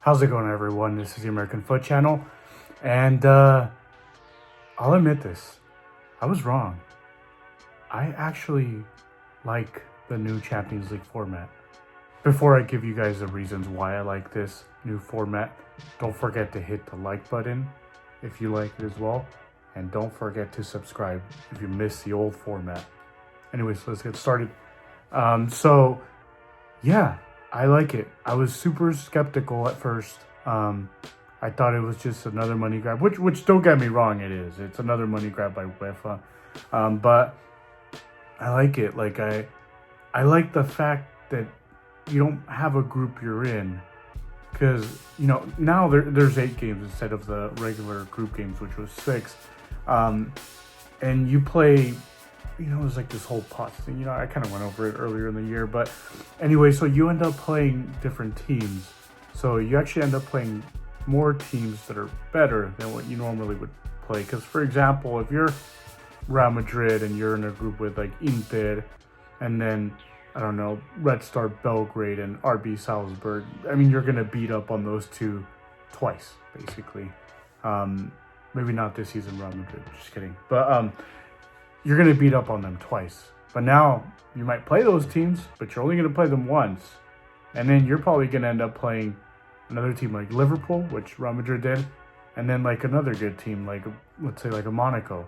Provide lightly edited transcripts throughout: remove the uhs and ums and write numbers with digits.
How's it going, everyone? This is the American Foot Channel, and I'll admit this. I was wrong. I actually like the new Champions League format. Before I give you guys the reasons why I like this new format, don't forget to hit the like button if you like it as well, and don't forget to subscribe if you missed the old format. Anyways, let's get started. So yeah, I like it. I was super skeptical at first. I thought it was just another money grab, which don't get me wrong, it is. It's another money grab by Uefa. But I like it. I like the fact that you don't have a group you're in, because now there's 8 games instead of the regular group games, which was 6. And you play, it's like this whole pot thing. I kind of went over it earlier in the year, but anyway, so you end up playing different teams. So you actually end up playing more teams that are better than what you normally would play. Because, for example, if you're Real Madrid and you're in a group with like Inter, and then I don't know, Red Star Belgrade and RB Salzburg, I mean, you're gonna beat up on those two twice, basically. Maybe not this season, Real Madrid. Just kidding. But you're going to beat up on them twice. But now you might play those teams, but you're only going to play them once. And then you're probably going to end up playing another team like Liverpool, which Real Madrid did, and then like another good team, like let's say like a Monaco.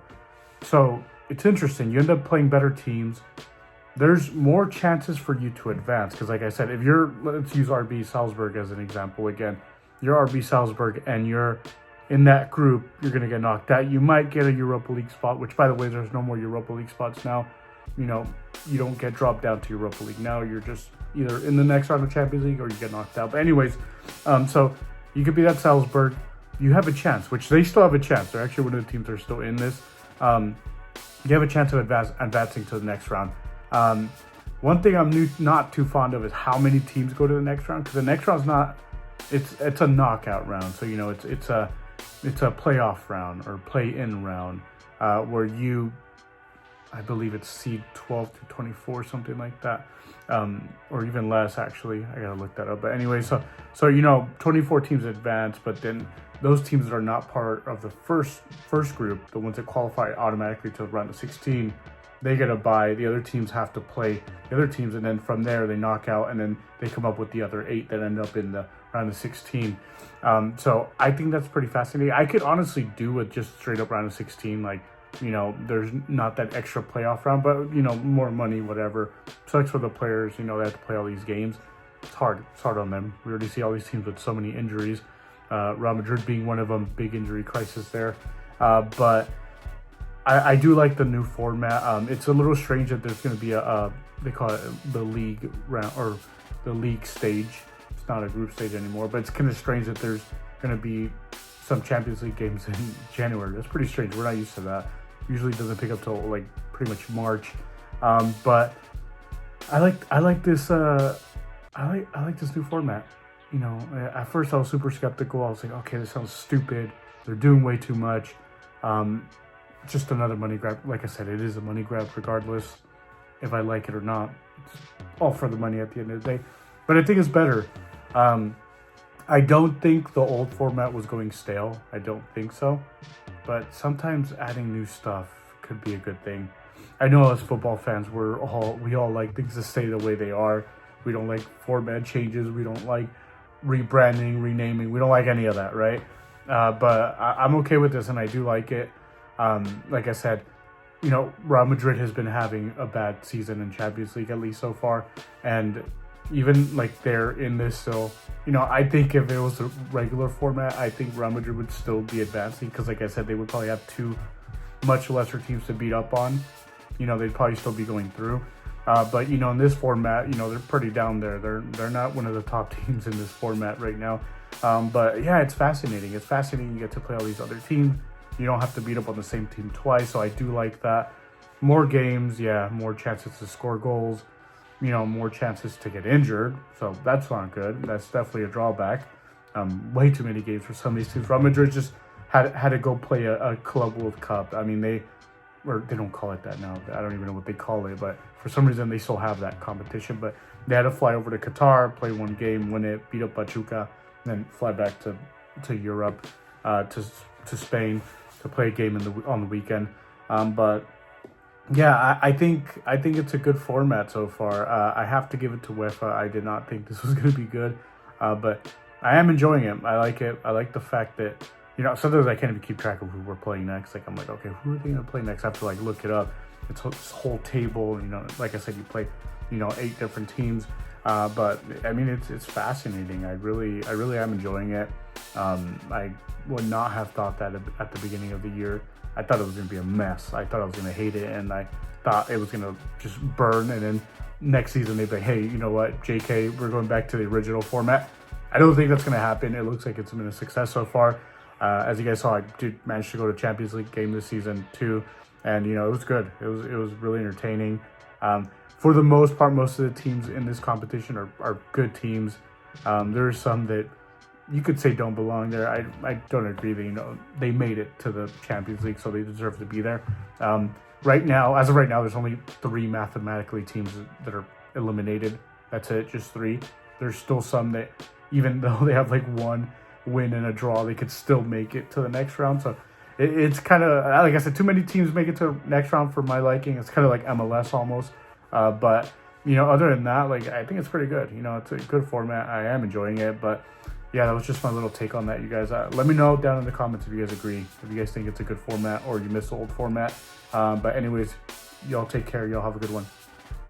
So it's interesting. You end up playing better teams. There's more chances for you to advance. Because like I said, if let's use RB Salzburg as an example again. You're RB Salzburg and you're in that group, you're going to get knocked out. You might get a Europa League spot, which, by the way, there's no more Europa League spots now. You don't get dropped down to Europa League. Now you're just either in the next round of Champions League or you get knocked out. But anyways, so you could be that Salzburg. You have a chance, which they still have a chance. They're actually one of the teams that are still in this. You have a chance of advancing to the next round. One thing I'm not too fond of is how many teams go to the next round, because the next round's not. It's a knockout round, so it's a playoff round or play-in round where I believe it's seed 12 to 24, something like that, or even less, actually. I gotta look that up. But anyway, so 24 teams advance, but then those teams that are not part of the first group, the ones that qualify automatically to round of 16, they get a bye. The other teams have to play the other teams, and then from there they knock out, and then they come up with the other 8 that end up in the round of 16. So I think that's pretty fascinating. I could honestly do with just straight up round of 16. Like, there's not that extra playoff round, but more money, whatever. Sucks for the players. They have to play all these games. It's hard on them. We already see all these teams with so many injuries. Real Madrid being one of them, big injury crisis there. But I do like the new format. It's a little strange that there's going to be they call it the league round or the league stage. It's not a group stage anymore, but it's kind of strange that there's going to be some Champions League games in January. That's pretty strange. We're not used to that. Usually it doesn't pick up till like pretty much March. But I like this. I like this new format. At first I was super skeptical. I was like, okay, this sounds stupid. They're doing way too much. Just another money grab. Like I said, it is a money grab regardless if I like it or not. It's all for the money at the end of the day. But I think it's better. I don't think the old format was going stale. I don't think so. But sometimes adding new stuff could be a good thing. I know as football fans, we all like things to stay the way they are. We don't like format changes. We don't like rebranding, renaming. We don't like any of that, right? But I'm okay with this, and I do like it. Like I said, Real Madrid has been having a bad season in Champions League, at least so far. And even like they're in this still, I think if it was a regular format, I think Real Madrid would still be advancing, because like I said, they would probably have 2 much lesser teams to beat up on. They'd probably still be going through. But in this format, they're pretty down there. They're not one of the top teams in this format right now. But yeah, it's fascinating. It's fascinating. You get to play all these other teams. You don't have to beat up on the same team twice. So I do like that. More games, yeah, more chances to score goals. More chances to get injured. So that's not good. That's definitely a drawback. Way too many games for some of these teams. Real Madrid just had to go play a Club World Cup. I mean, they don't call it that now. I don't even know what they call it, but for some reason they still have that competition. But they had to fly over to Qatar, play one game, win it, beat up Pachuca, and then fly back to Europe, to Spain to play a game on the weekend. But yeah, I think it's a good format so far. I have to give it to Uefa. I did not think this was going to be good, but I am enjoying it. I like it. I like the fact that, sometimes I can't even keep track of who we're playing next. Like, I'm like, okay, who are they going to play next? I have to like look it up. It's this whole table. Like I said, you play 8 different teams. But I mean, it's fascinating. I really am enjoying it. I would not have thought that at the beginning of the year. I thought it was going to be a mess. I thought I was going to hate it, and I thought it was going to just burn. And then next season they'd be like, hey, you know what, JK, we're going back to the original format. I don't think that's going to happen. It looks like it's been a success so far. As you guys saw, I did manage to go to Champions League game this season too, and it was good. It was really entertaining. For the most part, most of the teams in this competition are good teams. There are some that you could say don't belong there. I don't agree that, they made it to the Champions League, so they deserve to be there. Right now, as of right now, there's only 3 mathematically teams that are eliminated. That's it, just 3. There's still some that, even though they have like 1 win and a draw, they could still make it to the next round. So it's kind of, like I said, too many teams make it to the next round for my liking. It's kind of like MLS almost. But other than that, like, I think it's pretty good. It's a good format. I am enjoying it. But yeah, that was just my little take on that, you guys. Let me know down in the comments if you guys agree, if you guys think it's a good format or you miss the old format. But anyways, y'all take care. Y'all have a good one.